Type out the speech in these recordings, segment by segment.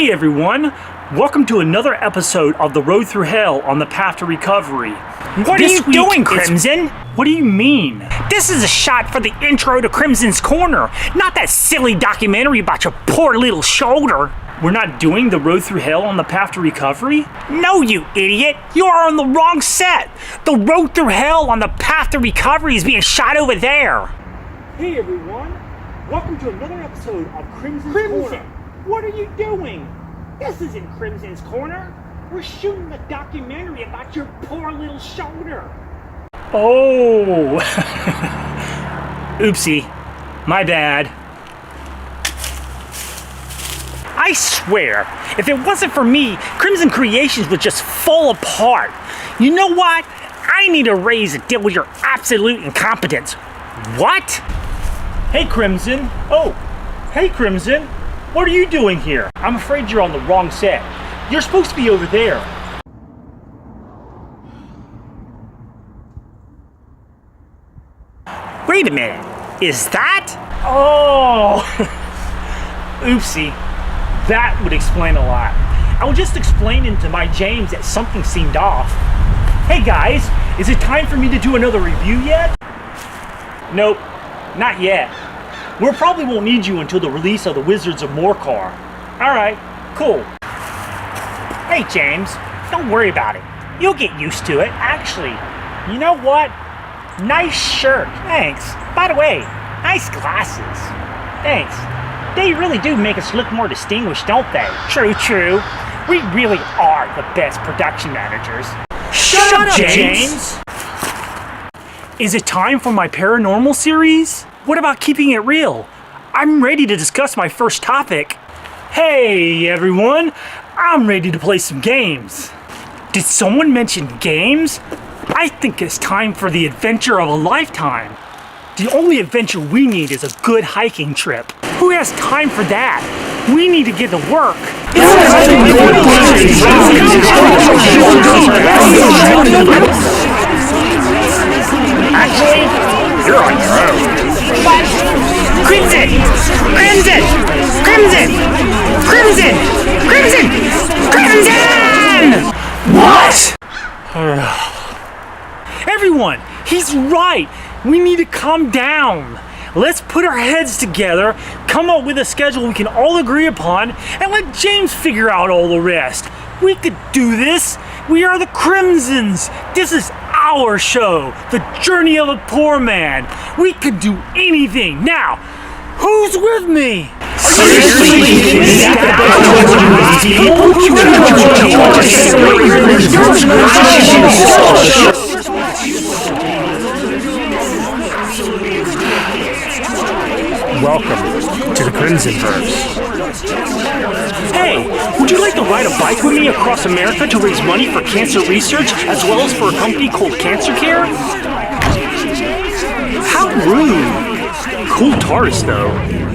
Hey everyone! Welcome to another episode of The Road Through Hell on the Path to Recovery. What are you doing, Krimson? What do you mean? This is a shot for the intro to Krimson's Korner, not that silly documentary about your poor little shoulder. We're not doing The Road Through Hell on the Path to Recovery? No, you idiot! You are on the wrong set! The Road Through Hell on the Path to Recovery is being shot over there! Hey everyone! Welcome to another episode of Krimson's Korner. What are you doing? This isn't Krimson's Korner. We're shooting a documentary about your poor little shoulder. Oh. Oopsie. My bad. I swear, if it wasn't for me, Krimson Kreations would just fall apart. You know what? I need a raise to deal with your absolute incompetence. What? Hey Krimson. Oh, hey Krimson. What are you doing here? I'm afraid you're on the wrong set. You're supposed to be over there. Wait a minute. Is that? Oh! Oopsie. That would explain a lot. I was just explaining to my James that something seemed off. Hey guys, is it time for me to do another review yet? Nope, not yet. We probably won't need you until the release of the Wizards of Morcar. Alright, cool. Hey James, don't worry about it. You'll get used to it. Actually, you know what? Nice shirt. Thanks. By the way, nice glasses. Thanks. They really do make us look more distinguished, don't they? True, true. We really are the best production managers. Shut up, James! Is it time for my paranormal series? What about keeping it real? I'm ready to discuss my first topic. Hey everyone, I'm ready to play some games. Did someone mention games? I think it's time for the adventure of a lifetime. The only adventure we need is a good hiking trip. Who has time for that? We need to get to work. Actually, you're on your own. What? Krimson! Krimson! Krimson! Krimson! Krimson! Krimson! What? Everyone, he's right. We need to calm down. Let's put our heads together, come up with a schedule we can all agree upon, and let James figure out all the rest. We could do this. We are the Krimsons. This is our show, the journey of a poor man. We could do anything. Now, who's with me? Welcome to the Crimsonverse. Hey, would you like to ride a bike with me across America to raise money for cancer research as well as for a company called Cancer Care? How rude. Cool TARDIS though.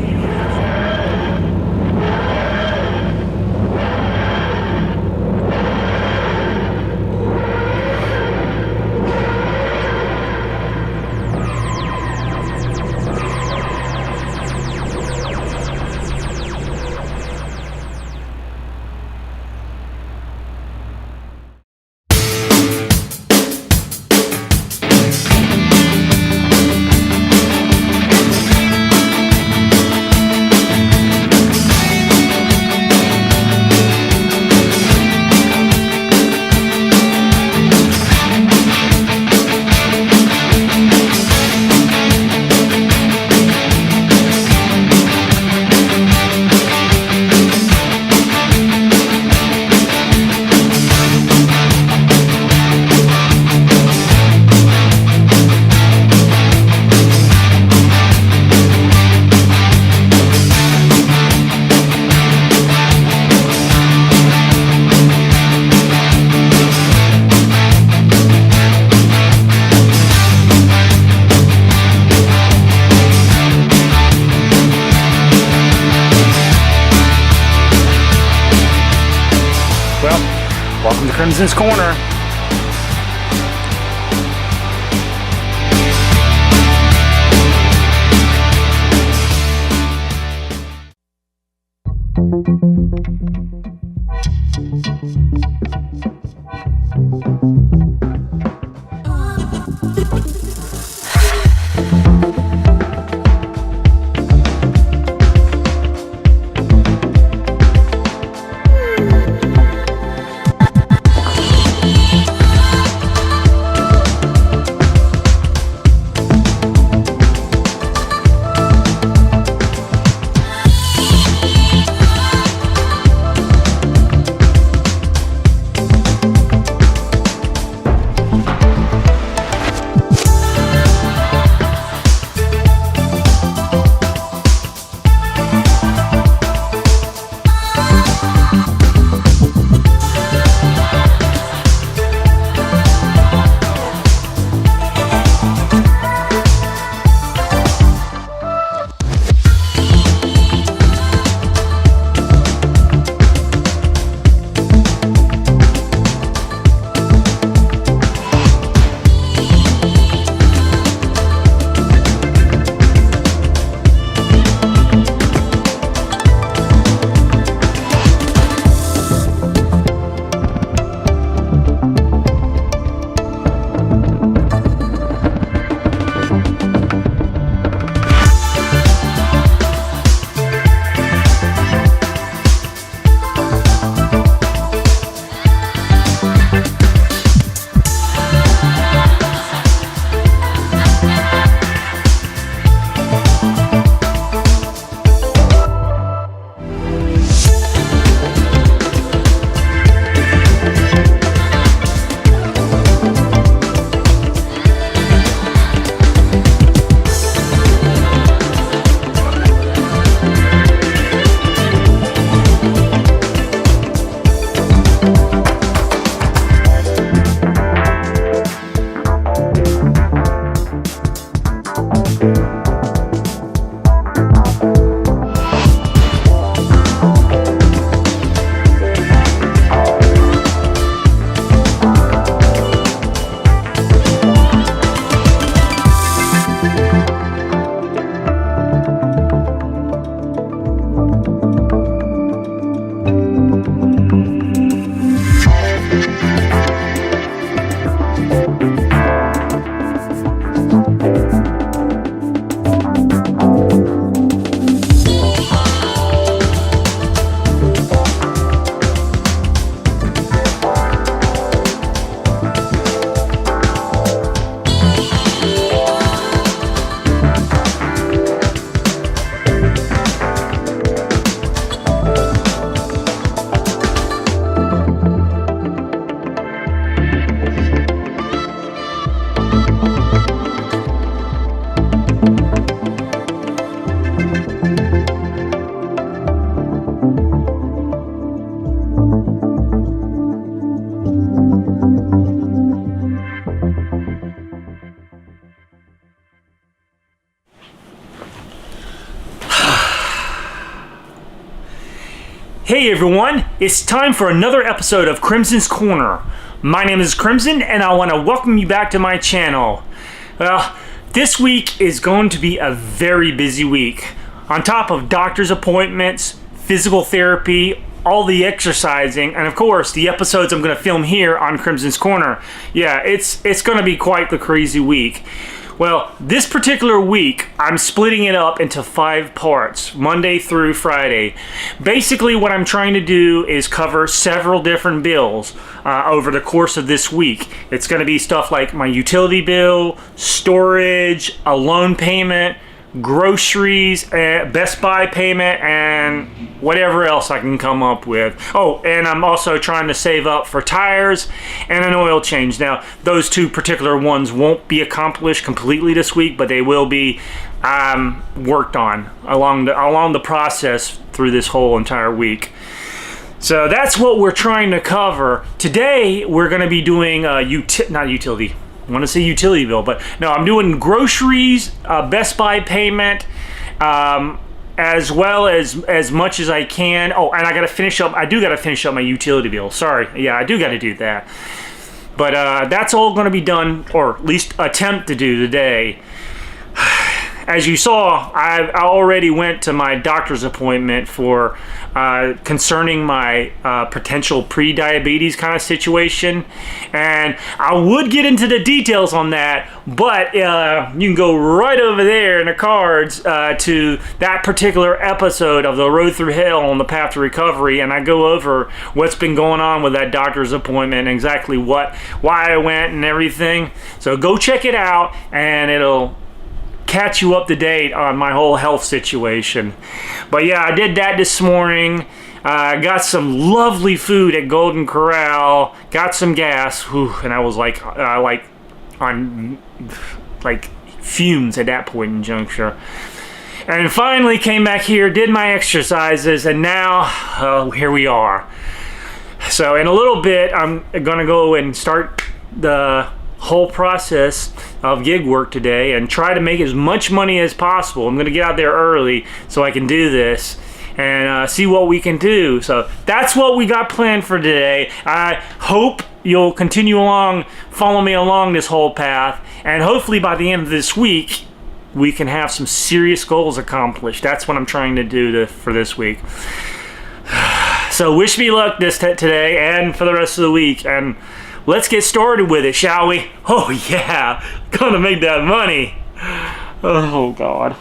Welcome to Krimson's Korner. Hey everyone, it's time for another episode of Krimson's Corner. My name is Krimson and I want to welcome you back to my channel. Well, this week is going to be a very busy week. On top of doctor's appointments, physical therapy, all the exercising, and of course the episodes I'm going to film here on Krimson's Corner. Yeah, it's going to be quite the crazy week. Well, this particular week, I'm splitting it up into 5 parts, Monday through Friday. Basically, what I'm trying to do is cover several different bills over the course of this week. It's going to be stuff like my utility bill, storage, a loan payment, groceries, Best Buy payment, and whatever else I can come up with. Oh, and I'm also trying to save up for tires and an oil change. Now, those 2 particular ones won't be accomplished completely this week, but they will be worked on along the process through this whole entire week. So that's what we're trying to cover. Today, we're going to be doing not utility. I want to say utility bill, but no, I'm doing groceries, Best Buy payment, as well as much as I can. Oh, and I do got to finish up my utility bill. Sorry. Yeah, I do got to do that. But that's all going to be done, or at least attempt to do today. As you saw, I already went to my doctor's appointment for concerning my potential pre-diabetes kind of situation, and I would get into the details on that, but you can go right over there in the cards to that particular episode of The Road Through Hell on the Path to Recovery, and I go over what's been going on with that doctor's appointment and exactly why I went and everything. So go check it out, and it'll catch you up to date on my whole health situation. But yeah, I did that this morning. I got some lovely food at Golden Corral, got some gas, and I was like on fumes at that point in juncture. And finally came back here, did my exercises, and now here we are. So in a little bit, I'm gonna go and start the whole process of gig work today and try to make as much money as possible. I'm going to get out there early so I can do this and see what we can do. So that's what we got planned for today. I hope you'll follow me along this whole path, and hopefully by the end of this week we can have some serious goals accomplished. That's what I'm trying to do for this week. So wish me luck today and for the rest of the week, and let's get started with it, shall we? Oh yeah, gonna make that money. Oh God.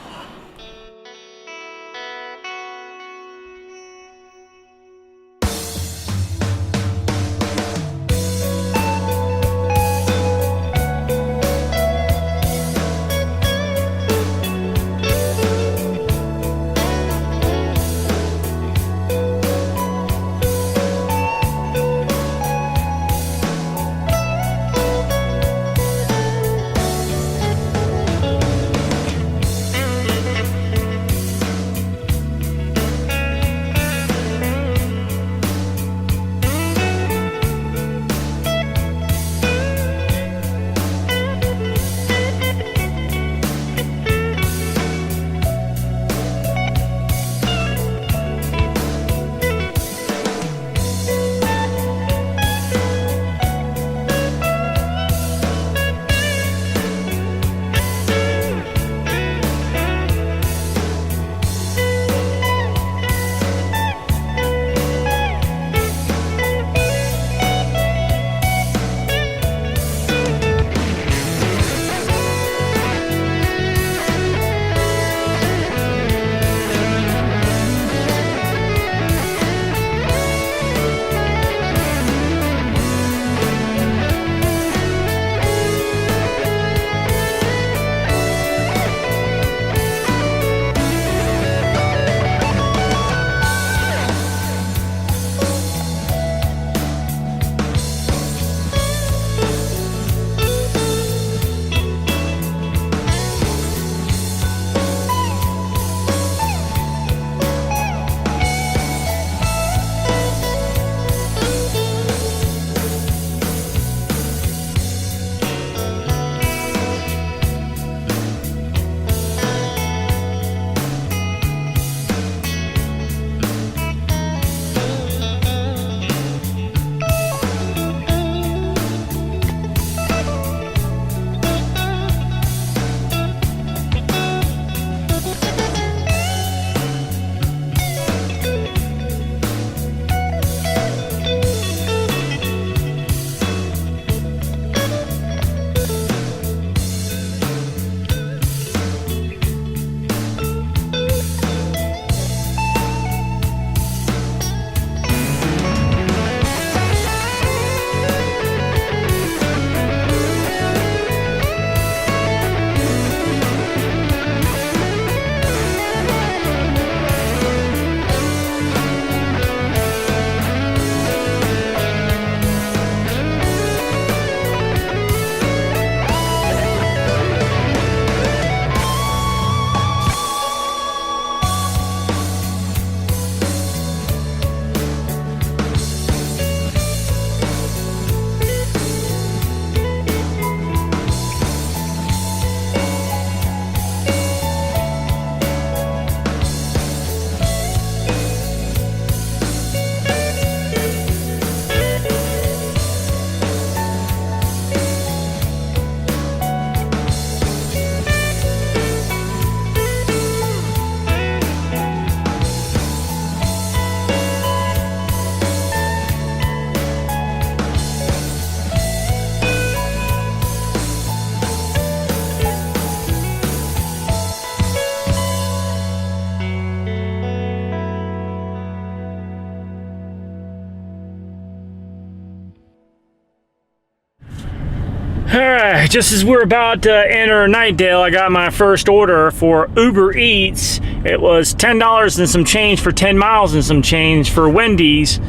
Alright, just as we're about to enter Nightdale, I got my first order for Uber Eats. It was $10 and some change for 10 miles and some change for Wendy's.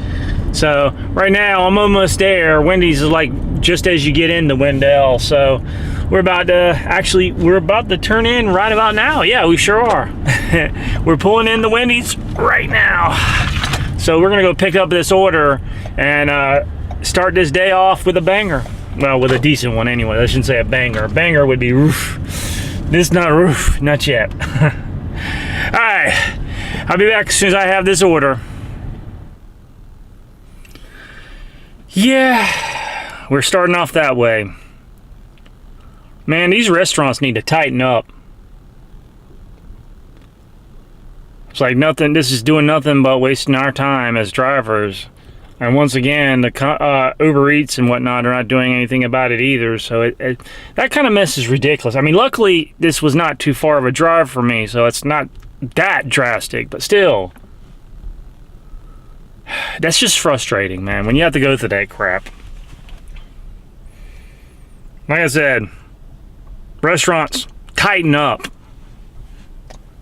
So right now I'm almost there. Wendy's is like just as you get into Wendell. So we're about to turn in right about now. Yeah, we sure are. We're pulling in the Wendy's right now. So we're gonna go pick up this order and start this day off with a banger. Well, with a decent one anyway. I shouldn't say a banger. A banger would be roof. This not roof, not yet. All right, I'll be back as soon as I have this order. Yeah, we're starting off that way. Man, these restaurants need to tighten up. It's like nothing, this is doing nothing but wasting our time as drivers. And once again, the Uber Eats and whatnot are not doing anything about it either. So that kind of mess is ridiculous. I mean, luckily, this was not too far of a drive for me, so it's not that drastic. But still, that's just frustrating, man, when you have to go through that crap. Like I said, restaurants, tighten up.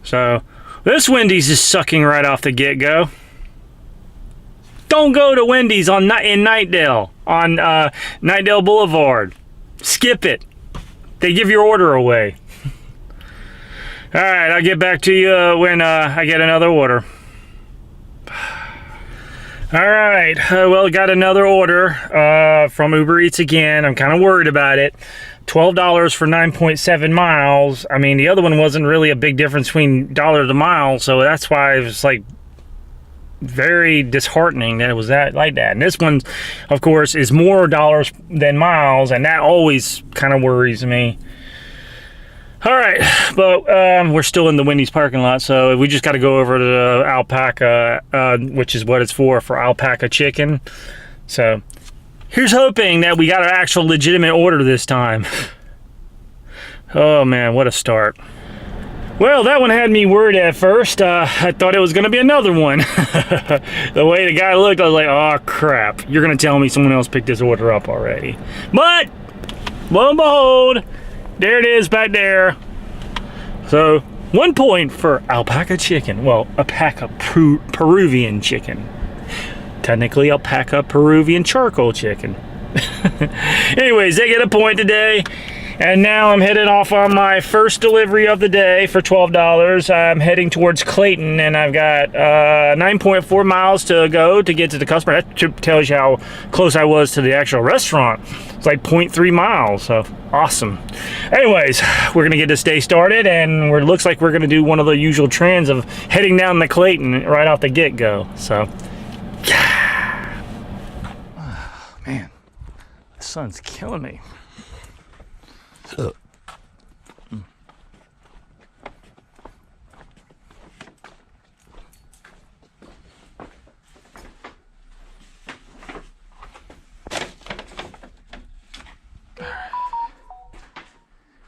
So, this Wendy's is sucking right off the get-go. Don't go to Wendy's in Nightdale, on Nightdale Boulevard. Skip it. They give your order away. All right, I'll get back to you when I get another order. All right, well, got another order from Uber Eats again. I'm kind of worried about it. $12 for 9.7 miles. I mean, the other one wasn't really a big difference between dollar to mile, so that's why it was like very disheartening that it was that like that. And this one, of course, is more dollars than miles, and that always kind of worries me. All right, but we're still in the Wendy's parking lot, so we just got to go over to the Alpaca, which is what it's for Alpaca chicken. So here's hoping that we got an actual legitimate order this time. Oh man, what a start. Well, that one had me worried at first. I thought it was going to be another one. The way the guy looked, I was like, oh crap, you're going to tell me someone else picked this order up already. But, lo and behold, there it is back there. So, 1 point for Alpaca chicken. Well, Alpaca Peruvian chicken. Technically, Alpaca Peruvian charcoal chicken. Anyways, they get a point today. And now I'm headed off on my first delivery of the day for $12. I'm heading towards Clayton, and I've got 9.4 miles to go to get to the customer. That tells you how close I was to the actual restaurant. It's like 0.3 miles, so awesome. Anyways, we're going to get this day started, and it looks like we're going to do one of the usual trends of heading down to Clayton right off the get-go. So, yeah. Oh, man, the sun's killing me.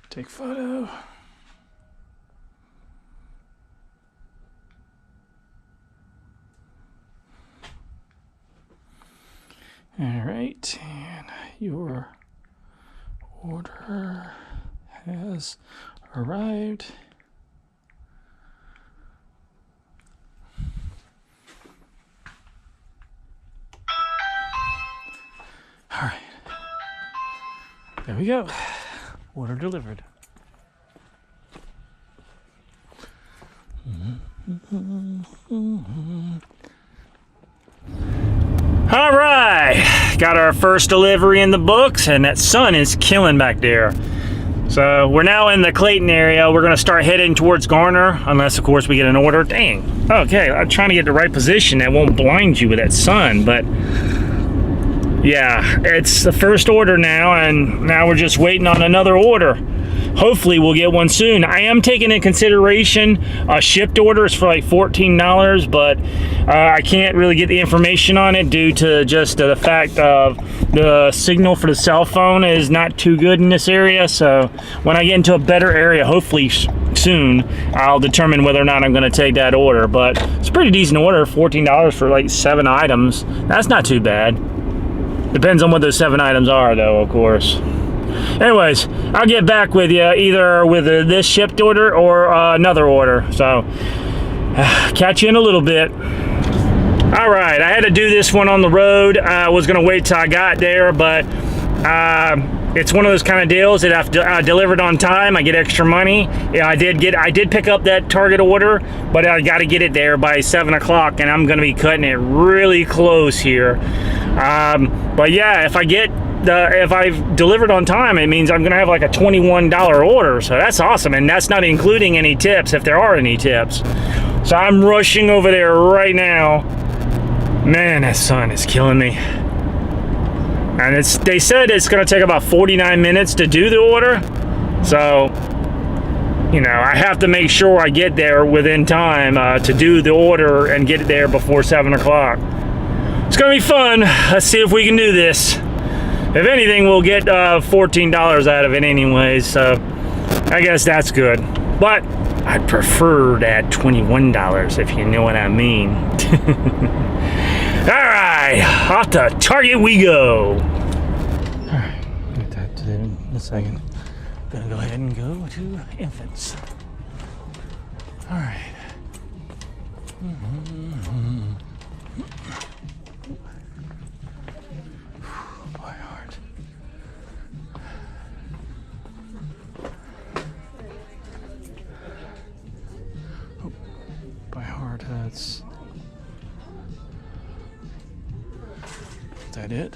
Take photo. All right, and your order has arrived. All right, there we go. Order delivered. All right, got our first delivery in the books, and that sun is killing back there. So we're now in the Clayton area. We're gonna start heading towards Korner, unless of course we get an order. Dang, okay, I'm trying to get the right position that won't blind you with that sun, but yeah, it's the first order now, and now we're just waiting on another order. Hopefully we'll get one soon. I am taking in consideration a shipped order is for like $14, but I can't really get the information on it due to just the fact of the signal for the cell phone is not too good in this area. So when I get into a better area, hopefully soon, I'll determine whether or not I'm going to take that order. But it's a pretty decent order, $14 for like 7 items. That's not too bad. Depends on what those 7 items are though, of course. Anyways, I'll get back with you either with this shipped order or another order. So, catch you in a little bit. All right, I had to do this one on the road. I was gonna wait till I got there, but it's one of those kind of deals that if I delivered on time, I get extra money. Yeah, I did pick up that Target order, but I got to get it there by 7 o'clock, and I'm gonna be cutting it really close here. But yeah, if I've delivered on time, it means I'm gonna have like a $21 order, so that's awesome, and that's not including any tips if there are any tips. So I'm rushing over there right now. Man, that sun is killing me. And they said it's gonna take about 49 minutes to do the order. So, you know, I have to make sure I get there within time to do the order and get it there before 7 o'clock. It's gonna be fun. Let's see if we can do this. If anything, we'll get $14 out of it anyways, so I guess that's good. But I'd prefer that $21, if you know what I mean. All right, off to Target we go. All right, get that in a second. Gonna go ahead and go to infants. All right. My heart. Oh, my heart hurts. Is that it?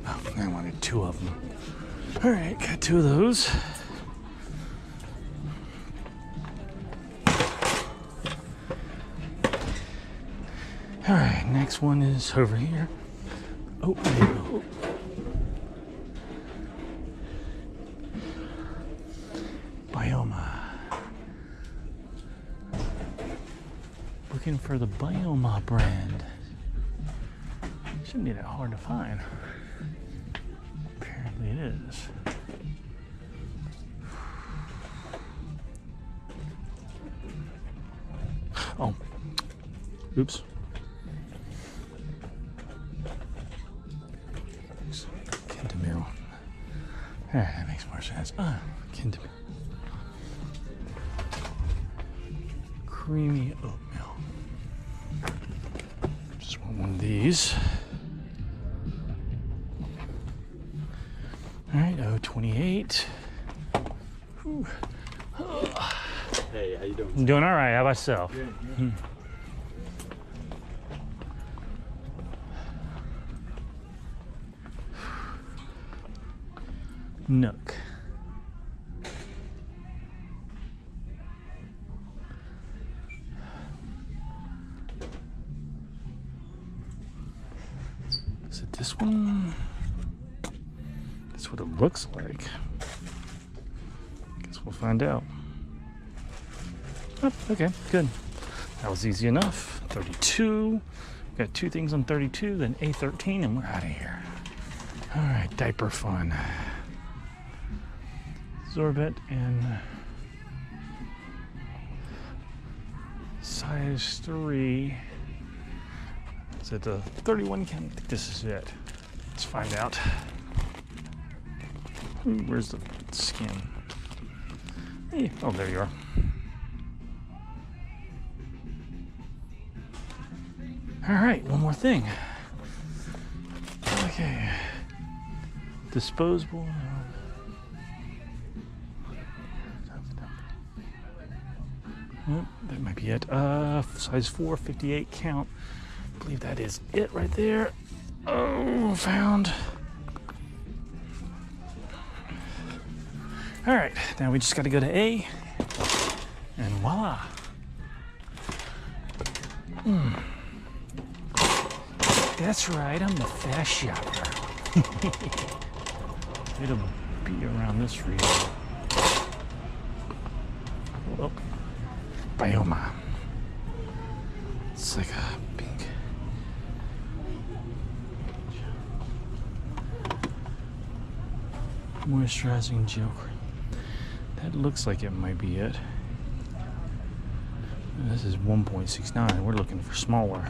Oh, I wanted 2 of them. All right, got 2 of those. All right, next one is over here. Oh, there you go. Bioma. Looking for the Bioma brand. Shouldn't be that hard to find. Apparently it is. Oh. Oops. Kintamil. Alright, that makes more sense. Kintamil. Creamy oatmeal. Just want one of these. All right, 028. Whew. Hey, how you doing? I'm doing all right. How about yourself? Good. Nook. Is it this one? That's what it looks like. Guess we'll find out. Oh, okay, good. That was easy enough. 32. Got 2 things on 32, then A13, and we're out of here. All right, diaper fun. Sorbet and size 3. Is it a 31 count? I think this is it. Let's find out. Ooh, where's the skin? Hey, oh, there you are. All right, one more thing. Okay. Disposable. Oh, that might be it. Size 4, 58 count. I believe that is it right there. Oh, found. All right, now we just got to go to A, and voila. That's right, I'm the fast shopper. It'll be around this region. Oh, Bioma. It's like a pink. Moisturizing gel cream. That looks like it might be it. This is 1.69. We're looking for smaller.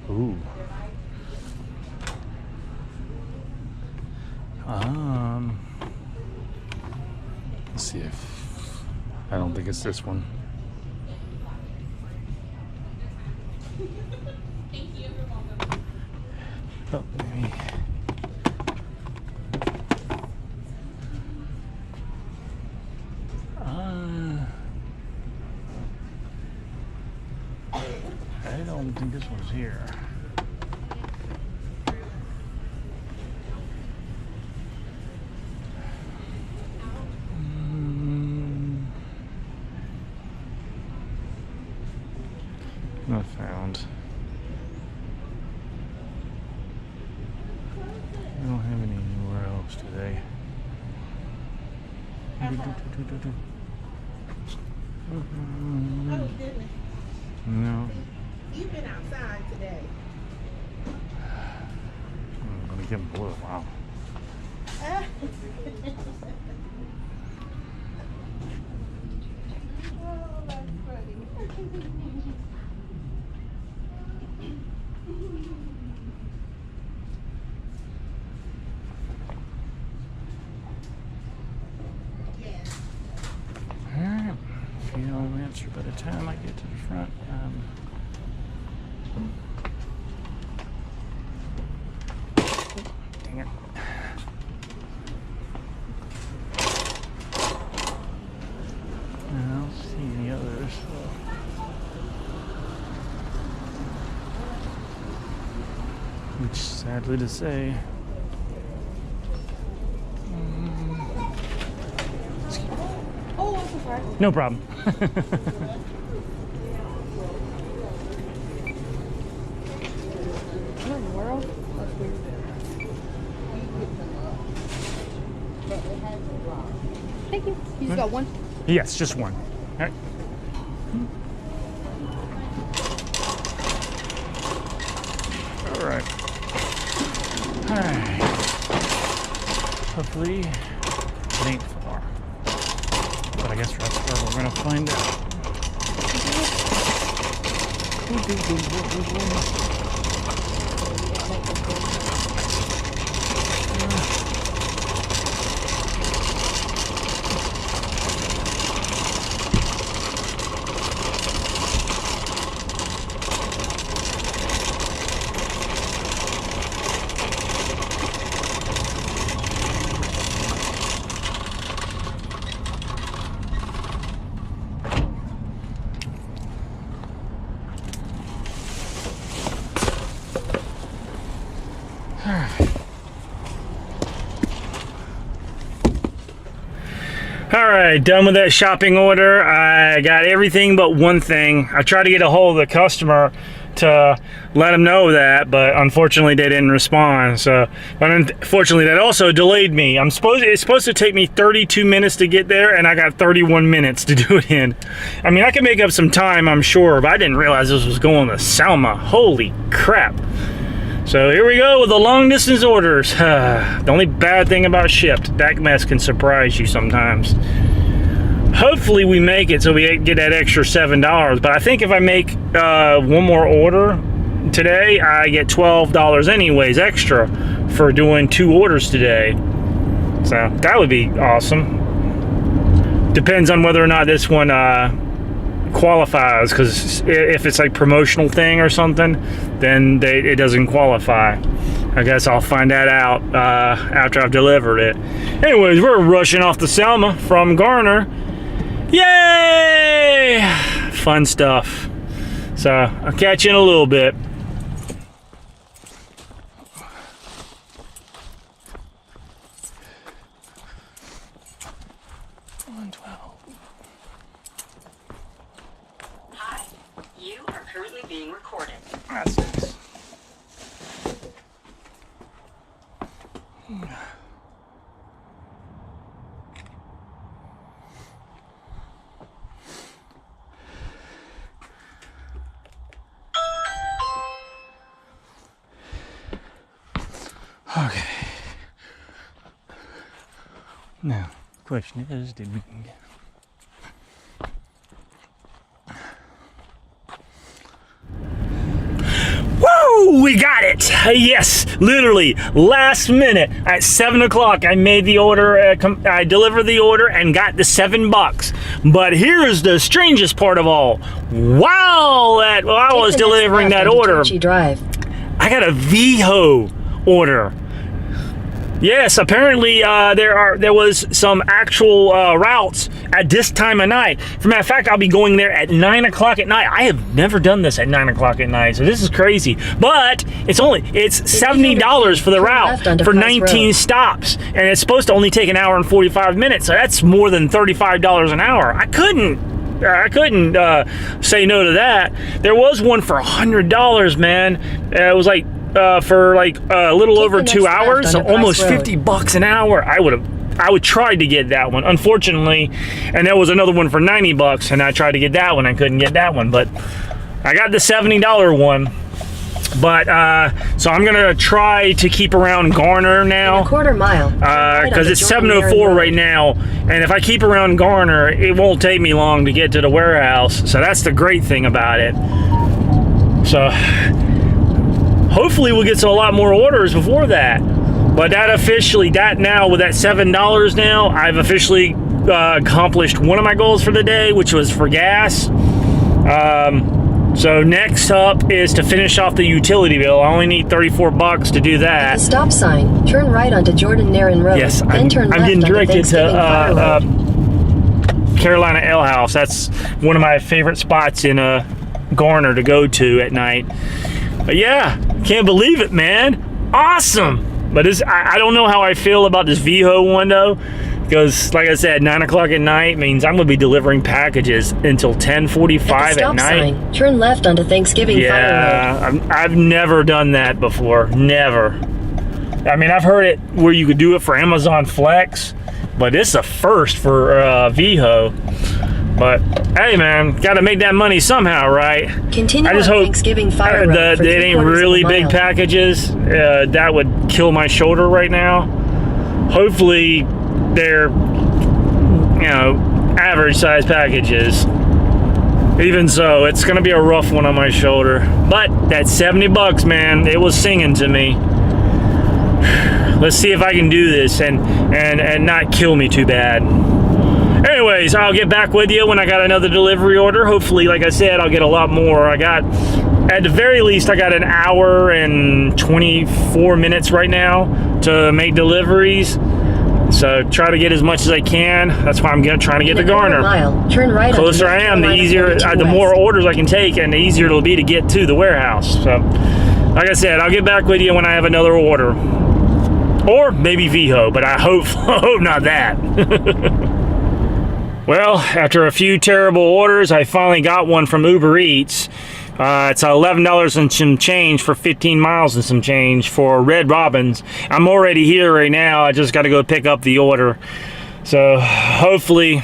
Ooh. Let's see if... I don't think it's this one. Oh, maybe... I don't think this one's here. Not found. I don't have any anywhere else today. Oh, goodness. No. You've been outside today. I'm gonna give him a little while. Oh, that's funny. Yes. Alright. If you don't answer by the time I get to the front, dang it. I don't see any others. Which, sadly to say, Oh, I'm so sorry. no problem. What in the world? That's weird. Thank you. You just got one? Yes, just one. All right. All right. All right. Hopefully, it ain't far. But I guess that's where we're gonna find out. Alright, done with that shopping order. I got everything but one thing. I tried to get a hold of the customer to let them know that, but unfortunately they didn't respond. But unfortunately that also delayed me. It's supposed to take me 32 minutes to get there, and I got 31 minutes to do it in. I mean, I can make up some time, I'm sure, but I didn't realize this was going to Selma. Holy crap. So here we go with the long distance orders. The only bad thing about Shipped, that mess can surprise you sometimes. Hopefully we make it so we get that extra $7, but I think if I make one more order today, I get $12 anyways extra for doing 2 orders today. So that would be awesome. Depends on whether or not this one qualifies, because if it's like promotional thing or something, then it doesn't qualify. I guess I'll find that out after I've delivered it. Anyways, we're rushing off to Selma from Korner. Yay! Fun stuff. So I'll catch you in a little bit. Hi, you are currently being recorded. That's nice. Okay. Now, the question is, did we get... Woo! We got it! Yes, literally, last minute at 7 o'clock, I made the order, I delivered the order and got the $7. But here's the strangest part of all. While I was delivering that order, I got a Veho order. Yes, apparently there was some actual routes at this time of night. For a matter of fact, I'll be going there at 9 o'clock at night. I have never done this at 9 o'clock at night, so this is crazy. But it's $70 for the route for 19 stops, and it's supposed to only take an hour and 45 minutes. So that's more than $35 an hour. I couldn't say no to that. There was one for $100, man. It was like for like a little over 2 hours, so almost $50 an hour. I would try to get that one, unfortunately. And there was another one for $90, and I tried to get that one. I couldn't get that one, but I got the $70 one. But so I'm gonna try to keep around Korner now, quarter mile, because it's 7:04 right now, and if I keep around Korner, it won't take me long to get to the warehouse. So that's the great thing about it. So hopefully we'll get to a lot more orders before that. But that now with that $7 now, I've officially accomplished one of my goals for the day, which was for gas. So next up is to finish off the utility bill. I only need $34 to do that. At the stop sign, turn right onto Jordan Narren Road. Yes, then turn left I'm getting directed to Carolina Ale House. That's one of my favorite spots in Korner to go to at night. But yeah, can't believe it, man. Awesome. But I don't know how I feel about this Veho one though, because like I said, 9 o'clock at night means I'm going to be delivering packages until 10:45 at night. Sign, turn left onto Thanksgiving Fire Road. I've never done that before. Never. I mean, I've heard it where you could do it for Amazon Flex, but it's a first for Veho. But hey, man, got to make that money somehow, right? Continue I just on hope Thanksgiving Fire Road for it ain't really big packages. That would kill my shoulder right now. Hopefully, they're average size packages. Even so, it's gonna be a rough one on my shoulder. But that $70, man, it was singing to me. Let's see if I can do this and not kill me too bad. Anyways, I'll get back with you when I got another delivery order. Hopefully, like I said, I'll get a lot more. At the very least, I got an hour and 24 minutes right now to make deliveries. So try to get as much as I can. That's why I'm trying to get to Korner. Turn right. Closer I am, the easier, the more orders I can take, and the easier it'll be to get to the warehouse. So, like I said, I'll get back with you when I have another order, or maybe Veho, but I hope not that. Well, after a few terrible orders, I finally got one from Uber Eats. It's $11 and some change for 15 miles and some change for Red Robins. I'm already here right now. I just got to go pick up the order. So hopefully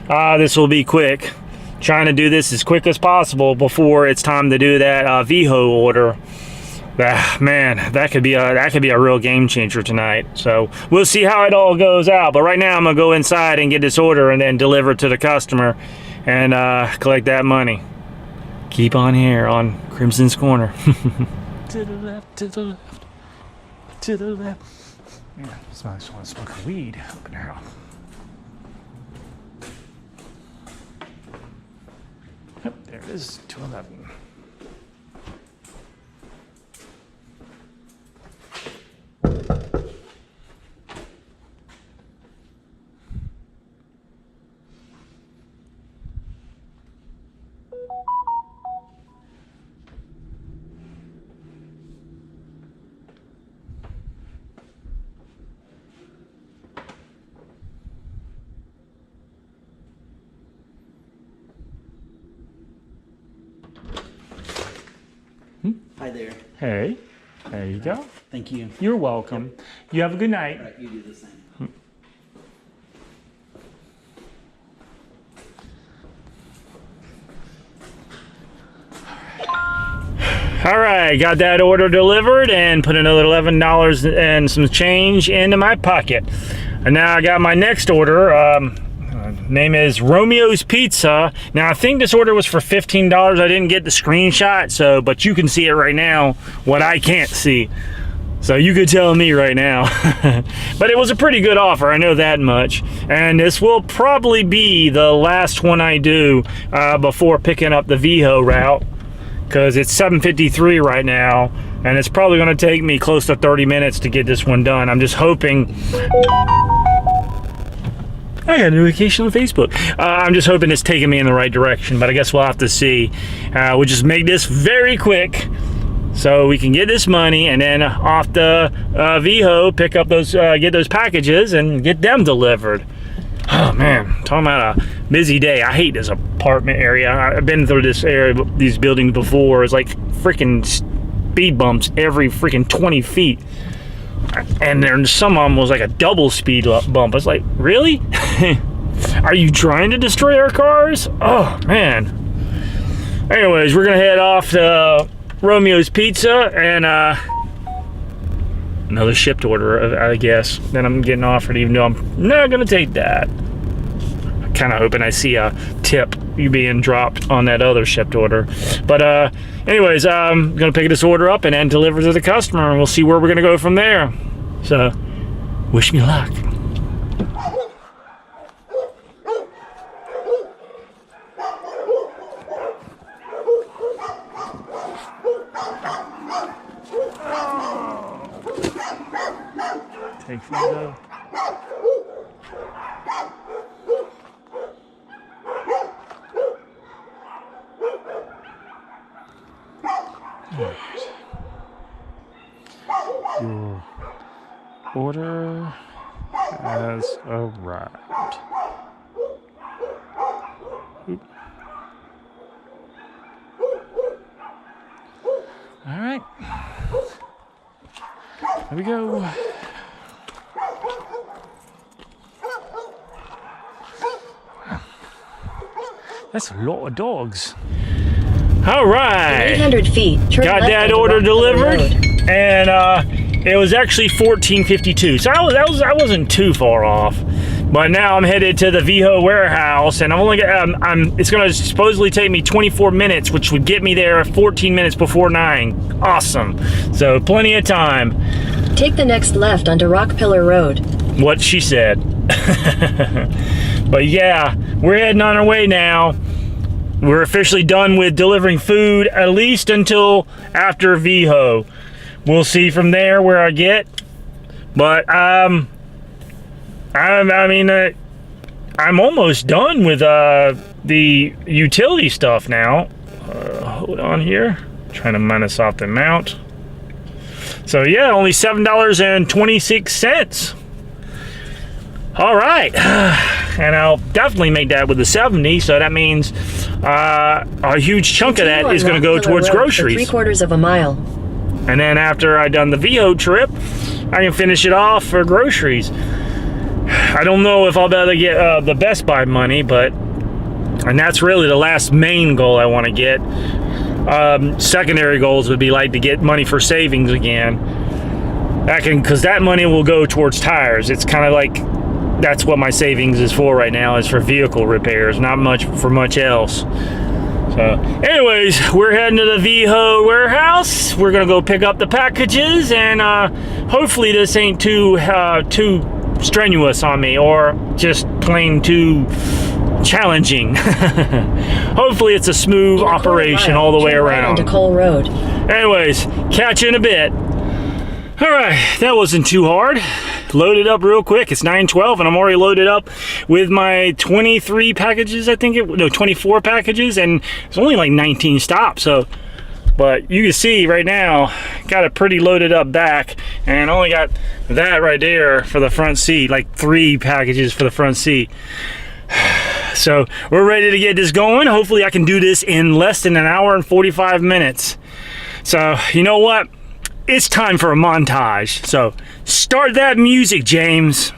this will be quick. Trying to do this as quick as possible before it's time to do that Veho order. Man, that could be a real game changer tonight. So we'll see how it all goes out. But right now I'm gonna go inside and get this order and then deliver it to the customer and collect that money. Keep on here on Krimson's Corner. To the left, to the left, to the left. Yeah, I just want to smoke a weed up in here. Yep, there it is, 211. Hi there. Hey, there you go. Thank you. You're welcome. Yep. You have a good night. All right, you do the same. All right, right, got that order delivered and put another $11 and some change into my pocket. And now I got my next order. Name is Romeo's Pizza. Now I think this order was for $15. I didn't get the screenshot, so but you can see it right now, what I can't see. So you could tell me right now. But it was a pretty good offer, I know that much. And this will probably be the last one I do before picking up the Veho route, because it's 7:53 right now, and it's probably going to take me close to 30 minutes to get this one done. I'm just hoping. I got a notification on Facebook. I'm just hoping it's taking me in the right direction, but I guess we'll have to see. We'll just make this very quick so we can get this money, and then off the Veho, pick up those, get those packages and get them delivered. Oh man, talking about a busy day. I hate this apartment area. I've been through this area, these buildings before. It's like freaking speed bumps every freaking 20 feet. And then some of them was like a double speed bump. I was like, really? Are you trying to destroy our cars? Oh man. Anyways, we're gonna head off to Romeo's Pizza and another shipped order, I guess, that I'm getting offered, even though I'm not gonna take that. I'm kind of hoping I see a tip being dropped on that other shipped order. But anyways, I'm gonna pick this order up and then deliver to the customer, and we'll see where we're gonna go from there. So, wish me luck. Take these out. Your order has arrived. Oop. All right. Here we go. That's a lot of dogs. All right. 800 feet. Turn got left that onto order Rock delivered, Road. and it was actually $14.52. So I wasn't too far off. But now I'm headed to the Veho warehouse, and I'm only it's going to supposedly take me 24 minutes, which would get me there 14 minutes before 9. Awesome. So plenty of time. Take the next left onto Rock Pillar Road. What she said. But yeah, we're heading on our way now. We're officially done with delivering food, at least until after Veho. We'll see from there where I get. But I'm almost done with the utility stuff now. Hold on here. Trying to minus off the amount. So yeah, only $7.26. All right, and I'll definitely make that with the 70. So that means a huge chunk of that is going to go towards groceries. 3/4 of a mile. And then after I done the Veho trip, I can finish it off for groceries. I don't know if I'll be able to get the Best Buy money, and that's really the last main goal I want to get. Secondary goals would be like to get money for savings again. Because that money will go towards tires. It's kind of like, that's what my savings is for right now, is for vehicle repairs, not much for much else. So anyways, we're heading to the Veho warehouse. We're gonna go pick up the packages, and hopefully this ain't too strenuous on me, or just plain too challenging. Hopefully it's a smooth operation all the way around. Onto Cole Road. Anyways, catch you in a bit. All right, that wasn't too hard. Loaded up real quick. It's 9:12 and I'm already loaded up with my 23 packages, 24 packages, and it's only like 19 stops. So, but you can see right now, got a pretty loaded up back, and only got that right there for the front seat, like 3 packages for the front seat. So we're ready to get this going. Hopefully I can do this in less than an hour and 45 minutes. So you know what? It's time for a montage. So start that music, James.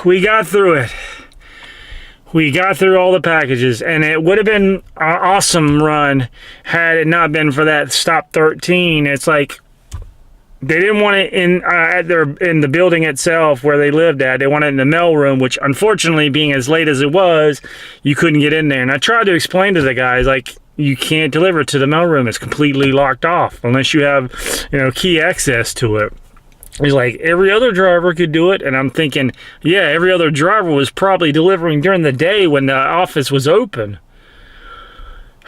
we got through it. We got through all the packages, and it would have been an awesome run had it not been for that stop 13. It's like they didn't want it in in the building itself where they lived at. They wanted it in the mail room, which unfortunately, being as late as it was, you couldn't get in there. And I tried to explain to the guys, like, you can't deliver to the mail room. It's completely locked off unless you have, key access to it. He's like, every other driver could do it. And I'm thinking, yeah, every other driver was probably delivering during the day when the office was open.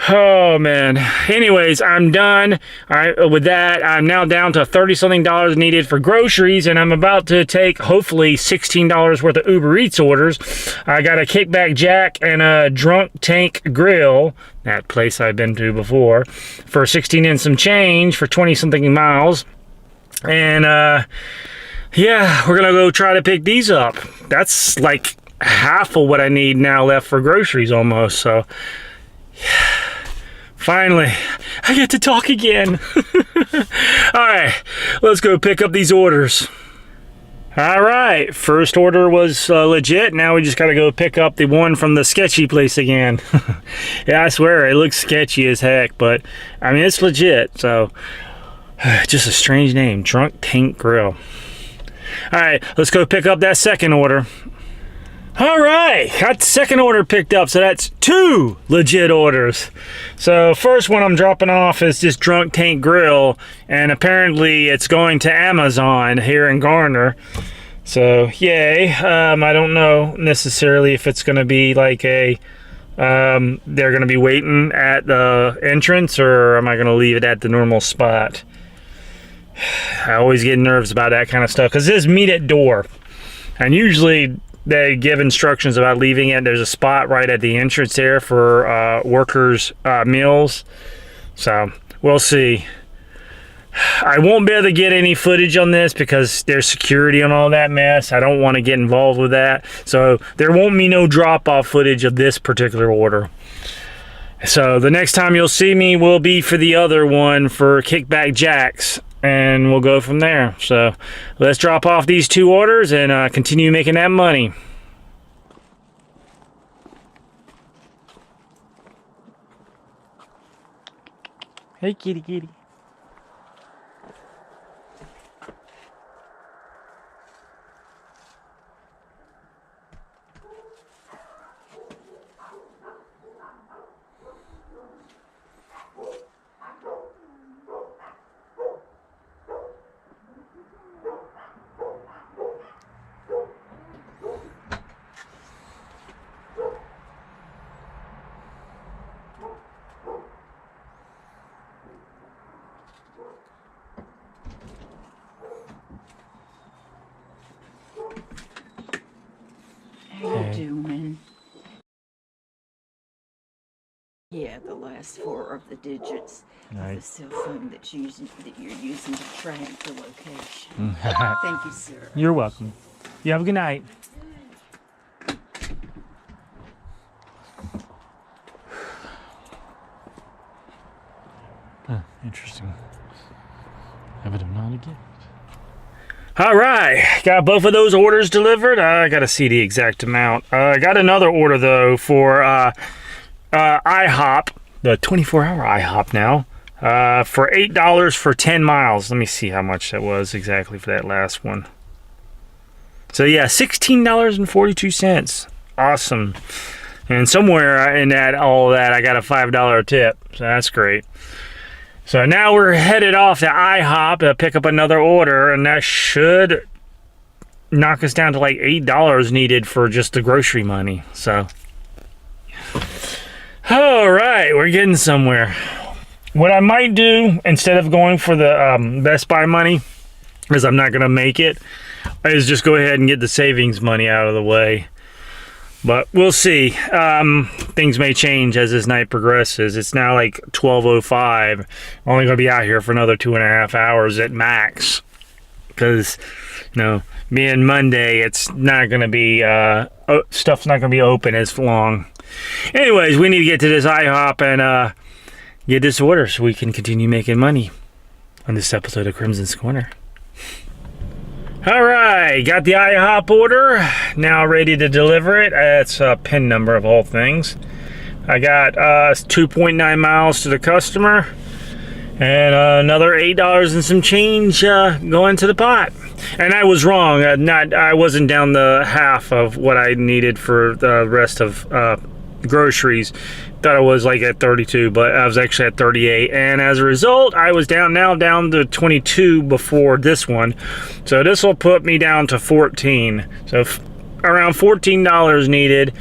Oh, man. Anyways, I'm done with that. I'm now down to $30-something needed for groceries, and I'm about to take, hopefully, $16 worth of Uber Eats orders. I got a Kickback Jack and a Drunk Tank Grill, that place I've been to before, for 16 and some change for 20-something miles. And, yeah, we're going to go try to pick these up. That's like half of what I need now left for groceries almost, so... Finally, I get to talk again. All right, let's go pick up these orders. All right, first order was legit. Now we just got to go pick up the one from the sketchy place again. Yeah, I swear, it looks sketchy as heck, but I mean, it's legit. So, just a strange name, Drunk Tank Grill. All right, let's go pick up that second order. All right, got the second order picked up, so that's 2 legit orders. So first one I'm dropping off is this Drunk Tank Grill, and apparently it's going to Amazon here in Korner. So yay. I don't know necessarily if it's going to be like a they're going to be waiting at the entrance, or am I going to leave it at the normal spot? I always get nervous about that kind of stuff because it says meet at door, and usually they give instructions about leaving it. There's a spot right at the entrance there for workers' meals. So we'll see. I won't be able to get any footage on this because there's security and all that mess. I don't want to get involved with that. So there won't be no drop-off footage of this particular order. So the next time you'll see me will be for the other one for Kickback Jacks. And we'll go from there. So let's drop off these 2 orders and continue making that money. Hey, kitty, kitty. How you doing? Yeah, the last 4 of the digits of the cell phone that you're using to track the location. Thank you, sir. You're welcome. You have a good night. Interesting. Have it not again. All right, got both of those orders delivered. I got to see the exact amount. I got another order though for IHOP, the 24-hour IHOP now, for $8 for 10 miles. Let me see how much that was exactly for that last one. So yeah, $16.42. Awesome. And somewhere in that all that, I got a $5 tip. So that's great. So now we're headed off to IHOP to pick up another order, and that should knock us down to like $8 needed for just the grocery money. So, all right, we're getting somewhere. What I might do, instead of going for the Best Buy money, because I'm not going to make it, is just go ahead and get the savings money out of the way. But we'll see. Things may change as this night progresses. It's now like 12:05. Only going to be out here for another 2.5 hours at max. Because, being Monday, it's not going to be, stuff's not going to be open as long. Anyways, we need to get to this IHOP and get this order so we can continue making money on this episode of Krimson's Corner. All right, got the IHOP order, now ready to deliver it. That's a PIN number of all things. I got 2.9 miles to the customer and another $8 and some change going to the pot. And I was wrong, I wasn't down the half of what I needed for the rest of groceries. Thought I was like at 32, but I was actually at 38, and as a result I was down to 22 before this one, so this will put me down to 14. So around $14 needed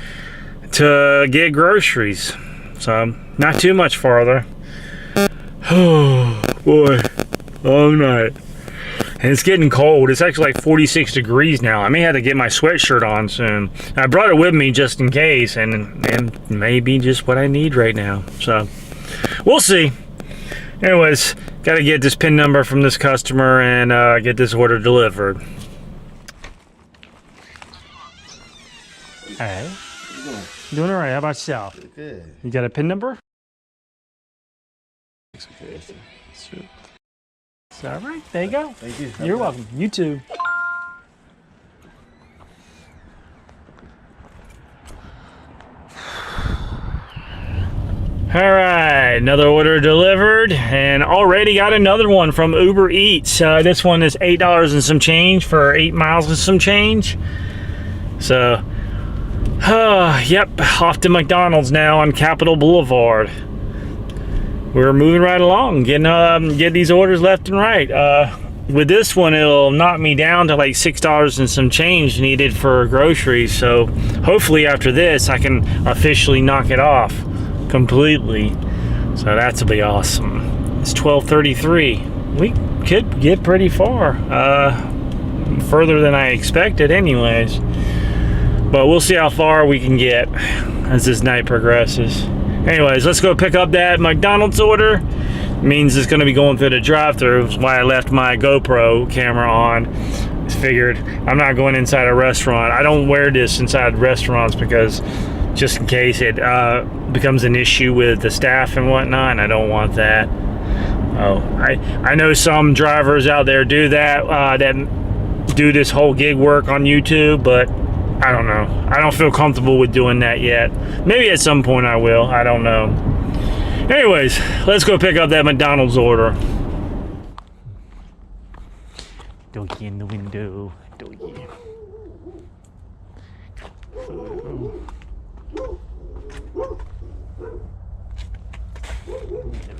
to get groceries, so not too much farther. Oh boy, long night. And it's getting cold. It's actually like 46 degrees now. I may have to get my sweatshirt on soon. I brought it with me just in case, and it may be just what I need right now. So, we'll see. Anyways, got to get this PIN number from this customer and get this order delivered. Hey. Doing all right. How about yourself? Good. You got a PIN number? Sure. All right, there you go. Thank you. You're welcome. You too. All right, another order delivered, and already got another one from Uber Eats. This one is $8 and some change for 8 miles and some change. So, yep, off to McDonald's now on Capitol Boulevard. We're moving right along, getting these orders left and right. With this one, it'll knock me down to like $6 and some change needed for groceries. So hopefully after this, I can officially knock it off completely. So that'll be awesome. It's 12:33. We could get pretty far, further than I expected, anyways. But we'll see how far we can get as this night progresses. Anyways, let's go pick up that McDonald's order. Means it's going to be going through the drive-thru. That's why I left my GoPro camera on. I figured I'm not going inside a restaurant. I don't wear this inside restaurants because just in case it becomes an issue with the staff and whatnot, and I don't want that. Oh, I know some drivers out there do that, that do this whole gig work on YouTube, but I don't know. I don't feel comfortable with doing that yet. Maybe at some point I will. I don't know. Anyways, let's go pick up that McDonald's order. Doggy in the window. Doggy. Get a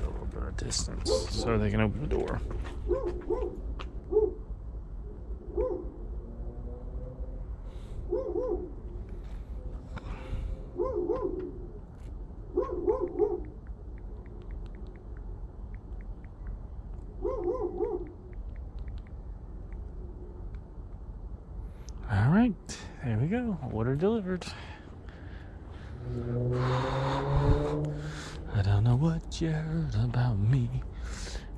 little bit of distance so they can open the door. All right, there we go. Order delivered. I don't know what you heard about me,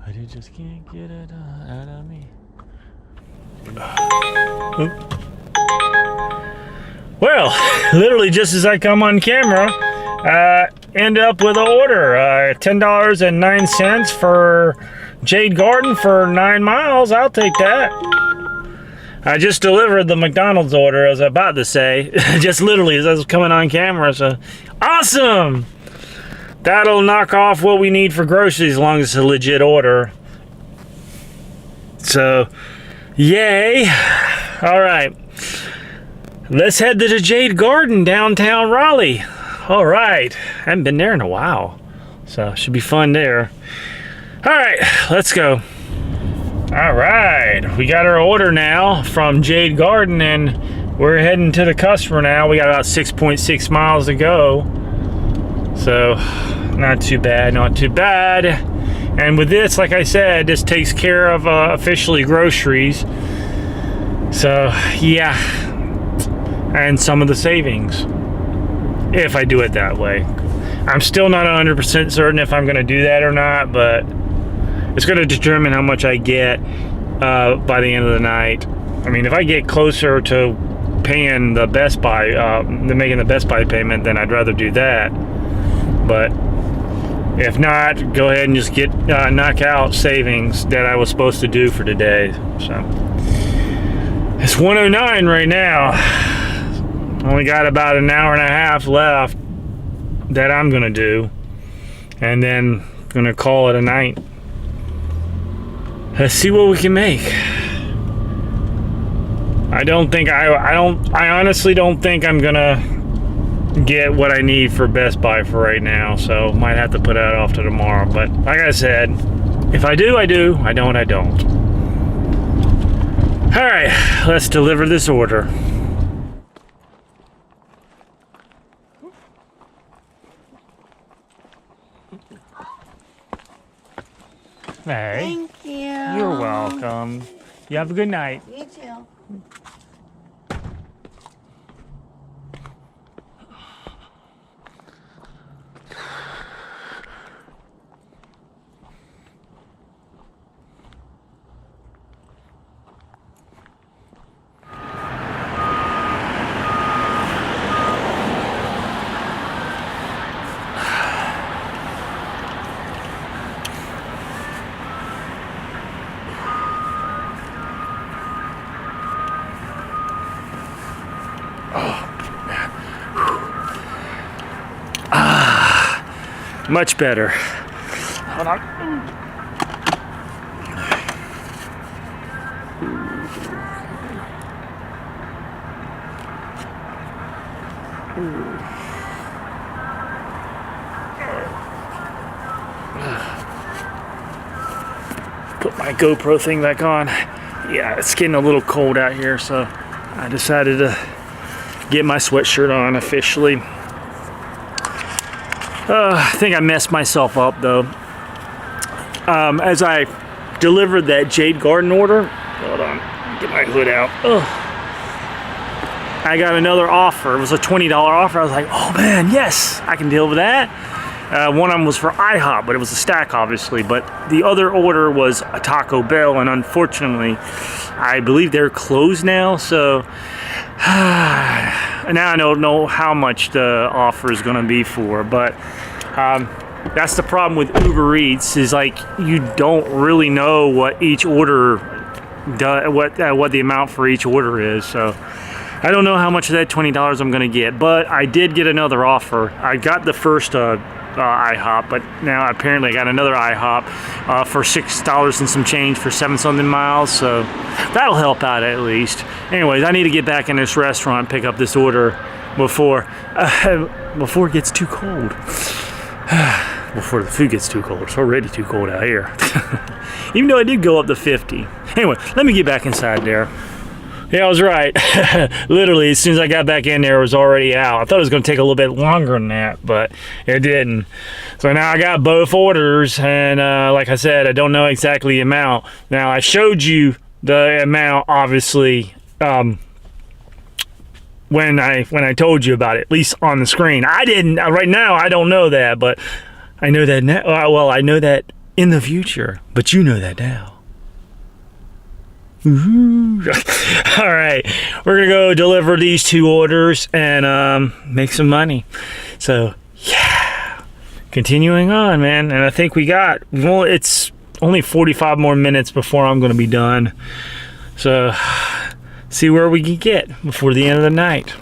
but you just can't get it out of me. Well, literally just as I come on camera, end up with an order. $10.09 for Jade Garden for 9 miles. I'll take that. I just delivered the McDonald's order, I was about to say. Just literally as I was coming on camera, so awesome! That'll knock off what we need for groceries as long as it's a legit order. So, yay! Alright. Let's head to the Jade Garden, downtown Raleigh. Alright. Haven't been there in a while. So, should be fun there. Alright, let's go. Alright, we got our order now from Jade Garden and we're heading to the customer now. We got about 6.6 miles to go. So, not too bad, not too bad. And with this, like I said, this takes care of officially groceries. So, yeah. And some of the savings. If I do it that way. I'm still not 100% certain if I'm going to do that or not, but it's going to determine how much I get by the end of the night. I mean, if I get closer to paying the Best Buy, making the Best Buy payment, then I'd rather do that. But if not, go ahead and just knock out savings that I was supposed to do for today. So, It's 1:09 right now. Only got about an hour and a half left that I'm gonna do, and then gonna call it a night. Let's see what we can make. I honestly don't think I'm gonna get what I need for Best Buy for right now, so might have to put that off to tomorrow. But like I said, if I do, I do. I don't, I don't. All right, let's deliver this order. Hey. Thank you. You're welcome. You have a good night. You too. Much better. Hold on. Put my GoPro thing back on. Yeah, it's getting a little cold out here, so I decided to get my sweatshirt on officially. I think I messed myself up though. As I delivered that Jade Garden order, hold on, get my hood out. Ugh. I got another offer. It was a $20 offer. I was like, oh man, yes, I can deal with that. One of them was for IHOP, but it was a stack obviously. But the other order was a Taco Bell, and unfortunately, I believe they're closed now. So now I don't know how much the offer is going to be for, but that's the problem with Uber Eats, is like you don't really know what each order does, what the amount for each order is. So I don't know how much of that $20 I'm going to get, but I did get another offer. I got the first IHOP, but now apparently I got another IHOP for $6 and some change for 7-something miles, so that'll help out at least. Anyways, I need to get back in this restaurant and pick up this order before it gets too cold. Before the food gets too cold. It's already too cold out here. Even though I did go up to 50. Anyway, let me get back inside there. Yeah, I was right. Literally, as soon as I got back in there, it was already out. I thought it was going to take a little bit longer than that, but it didn't. So now I got both orders, and like I said, I don't know exactly the amount. Now, I showed you the amount, obviously, when I told you about it, at least on the screen. I didn't, right now, I don't know that, but I know that now. Well, I know that in the future, but you know that now. All right, we're gonna go deliver these 2 orders and make some money. So yeah, continuing on, man. And I think well, it's only 45 more minutes before I'm gonna be done. So see where we can get before the end of the night.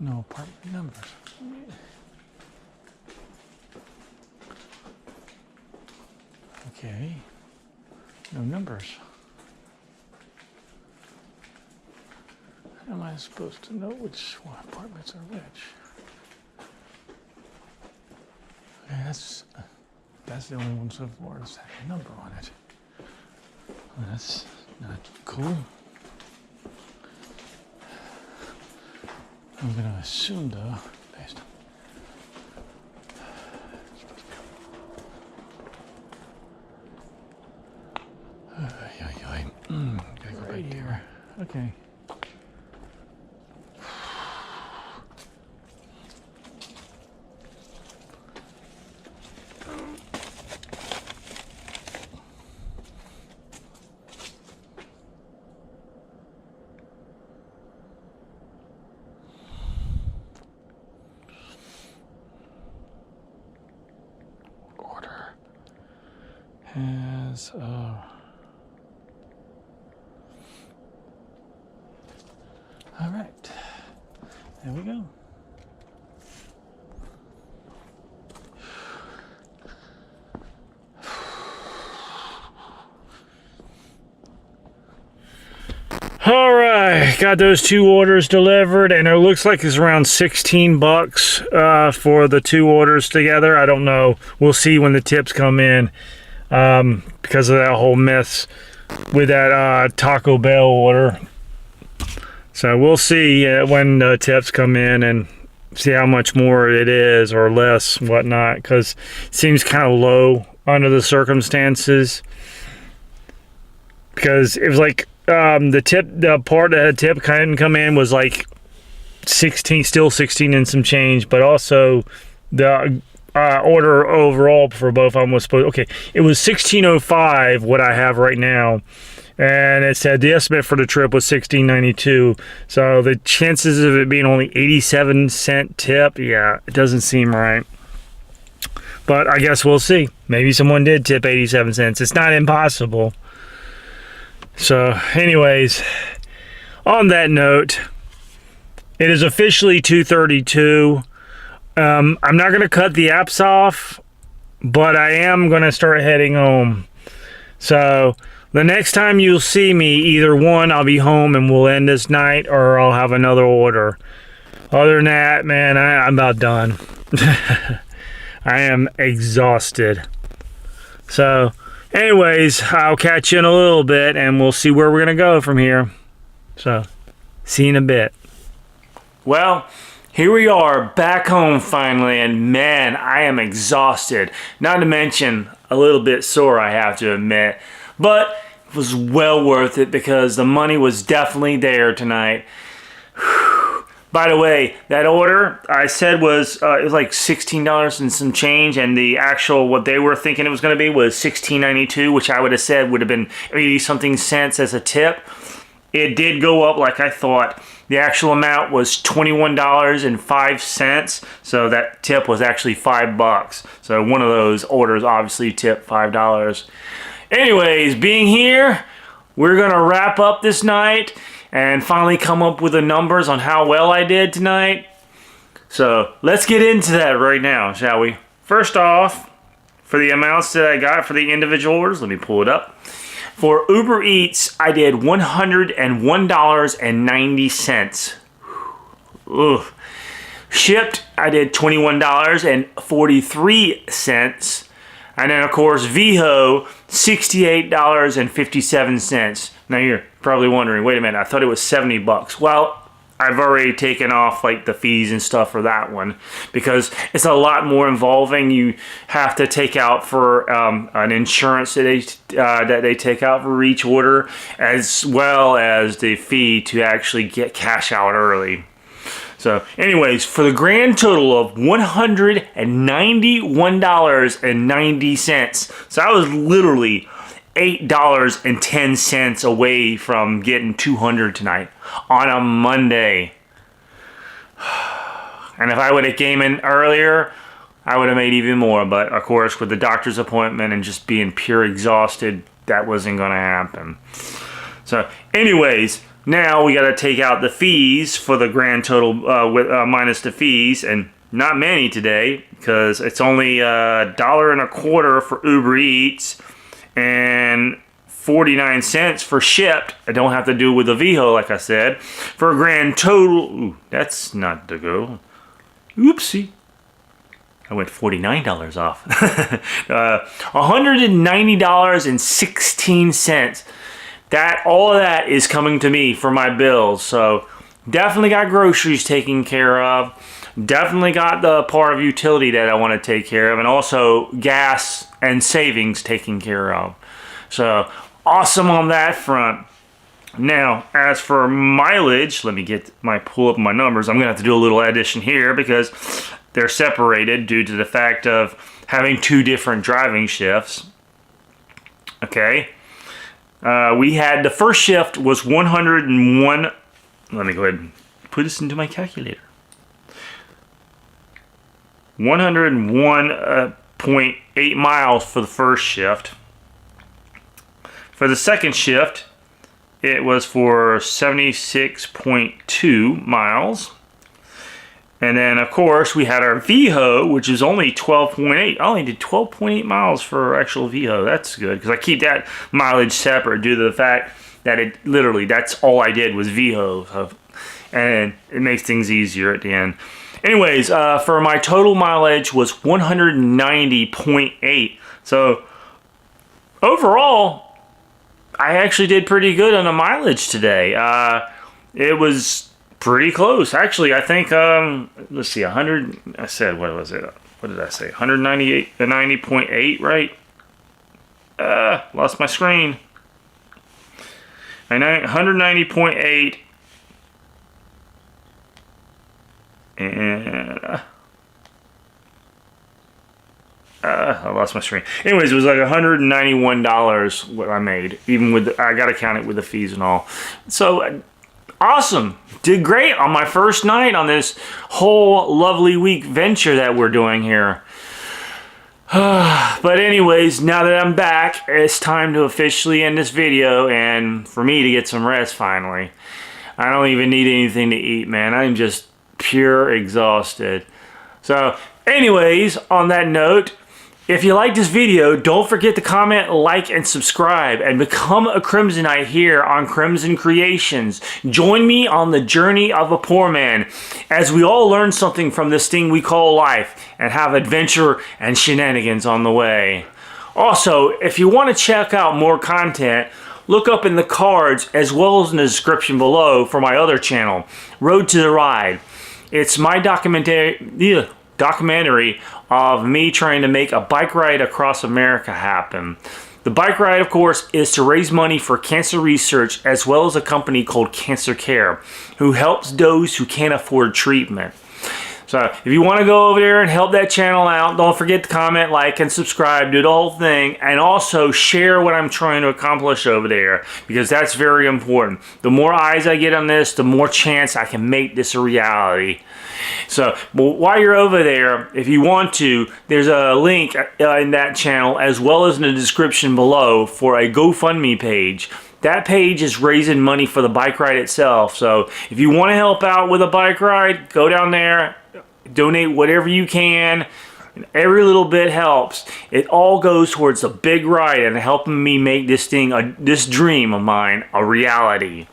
No apartment numbers. Okay. No numbers. How am I supposed to know which apartments are which? Okay, that's the only one so far that's had a number on it. Well, that's not cool. I'm gonna assume though, based on gotta go right here. Okay. Has all right. There we go. All right, got those 2 orders delivered, and it looks like it's around 16 bucks for the 2 orders together. I don't know. We'll see when the tips come in because of that whole mess with that Taco Bell order. So we'll see when the tips come in and see how much more it is or less, whatnot, because it seems kind of low under the circumstances. Because it was like the part that the tip couldn't come in was like 16, still 16 and some change, but also the order overall for both of them was supposed, okay, it was 1605 what I have right now, and it said the estimate for the trip was 1692. So the chances of it being only 87-cent tip, yeah, it doesn't seem right. But I guess we'll see. Maybe someone did tip 87 cents. It's not impossible. So anyways, on that note, it is officially 2:32. I'm not going to cut the apps off, but I am going to start heading home. So the next time you'll see me, either one, I'll be home and we'll end this night, or I'll have another order. Other than that, man, I'm about done. I am exhausted. So anyways, I'll catch you in a little bit and we'll see where we're going to go from here. So, see you in a bit. Well, here we are back home finally, and man, I am exhausted. Not to mention a little bit sore, I have to admit. But it was well worth it because the money was definitely there tonight. By the way, that order I said was it was like $16 and some change, and the actual what they were thinking it was going to be was $16.92, which I would have said would have been 80-something cents as a tip. It did go up like I thought. The actual amount was $21.05, so that tip was actually $5. So one of those orders obviously tipped $5. Anyways, being here, we're gonna wrap up this night and finally come up with the numbers on how well I did tonight. So let's get into that right now, shall we? First off, for the amounts that I got for the individual orders, let me pull it up. For Uber Eats, I did $101.90. Ugh. Shipped, I did $21.43. And then, of course, Veho, $68.57. Now, you're probably wondering, wait a minute, I thought it was 70 bucks. Well, I've already taken off like the fees and stuff for that one because it's a lot more involving. You have to take out for an insurance that they take out for each order, as well as the fee to actually get cash out early. So anyways, for the grand total of $191.90. So I was literally $8.10 away from getting 200 tonight on a Monday. And if I would have came in earlier, I would have made even more. But of course, with the doctor's appointment and just being pure exhausted, that wasn't going to happen. So anyways, now we got to take out the fees for the grand total minus the fees, and not many today because it's only $1.25 for Uber Eats and 49 cents for shipped. I don't have to do with the Veho, like I said. For a grand total, ooh, that's not the go. Oopsie. I went $49 off. $190.16. All of that is coming to me for my bills. So definitely got groceries taken care of. Definitely got the part of utility that I want to take care of, and also gas and savings taken care of. So awesome on that front. Now, as for mileage, let me pull up my numbers. I'm gonna have to do a little addition here because they're separated due to the fact of having 2 different driving shifts. Okay. We had the first shift was 101. Let me go ahead and put this into my calculator. 101.8 miles for the first shift. For the second shift, it was for 76.2 miles. And then, of course, we had our Veho, which is only 12.8. I only did 12.8 miles for actual Veho. That's good, because I keep that mileage separate due to the fact that it literally, that's all I did was Veho. And it makes things easier at the end. Anyways, for my total mileage was 190.8. So, overall, I actually did pretty good on the mileage today. It was pretty close. Actually, I think, let's see, 100, I said, what was it? What did I say? 90.8, right? Lost my screen. 190.8. And, I lost my screen. Anyways, it was like $191 what I made. Even with, I gotta count it with the fees and all. So, awesome. Did great on my first night on this whole lovely week venture that we're doing here. But anyways, now that I'm back, it's time to officially end this video and for me to get some rest finally. I don't even need anything to eat, man. I'm just pure exhausted. So anyways, on that note, if you like this video, don't forget to comment, like, and subscribe, and become a Crimsonite here on Krimson Kreations. Join me on the journey of a poor man, as we all learn something from this thing we call life, and have adventure and shenanigans on the way. Also, if you want to check out more content, look up in the cards as well as in the description below for my other channel, Road to the Ride. It's my documentary of me trying to make a bike ride across America happen. The bike ride, of course, is to raise money for cancer research as well as a company called Cancer Care, who helps those who can't afford treatment. So if you want to go over there and help that channel out, don't forget to comment, like, and subscribe, do the whole thing, and also share what I'm trying to accomplish over there, because that's very important. The more eyes I get on this, the more chance I can make this a reality. So while you're over there, if you want to, there's a link in that channel as well as in the description below for a GoFundMe page. That page is raising money for the bike ride itself. So if you want to help out with a bike ride, go down there, donate whatever you can. Every little bit helps. It all goes towards the big ride and helping me make this thing, this dream of mine, a reality.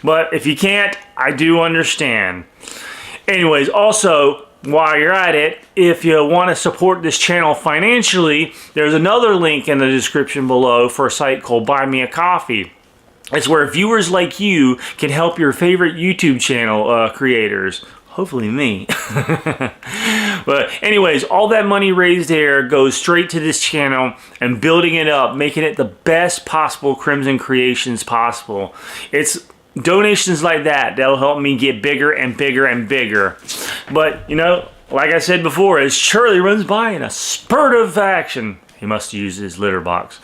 But if you can't, I do understand. Anyways, also, while you're at it, if you want to support this channel financially, there's another link in the description below for a site called Buy Me a Coffee. It's where viewers like you can help your favorite YouTube channel creators. Hopefully me. But anyways, all that money raised there goes straight to this channel and building it up, making it the best possible Krimson Kreations possible. It's donations like that that'll help me get bigger and bigger and bigger. But, you know, like I said before, as Charlie runs by in a spurt of action, he must use his litter box.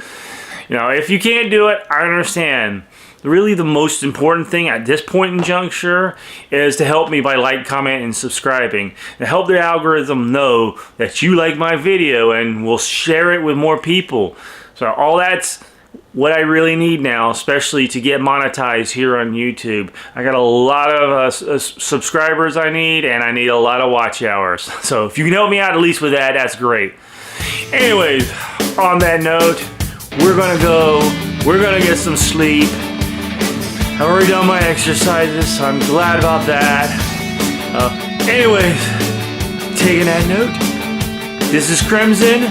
You know, if you can't do it, I understand. Really, the most important thing at this point in juncture is to help me by like, comment, and subscribing. To help the algorithm know that you like my video and will share it with more people. So all that's what I really need now, especially to get monetized here on YouTube. I got a lot of subscribers I need, and I need a lot of watch hours. So if you can help me out at least with that, that's great. Anyways, on that note, we're gonna get some sleep. I've already done my exercises, so I'm glad about that. Anyways, taking that note, this is Krimson,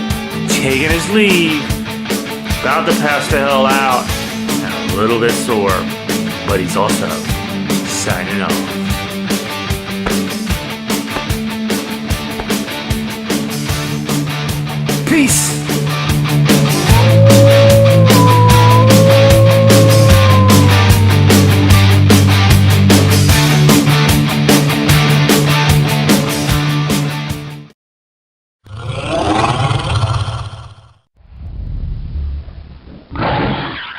taking his leave. About to pass the hell out, and a little bit sore, but he's also signing off.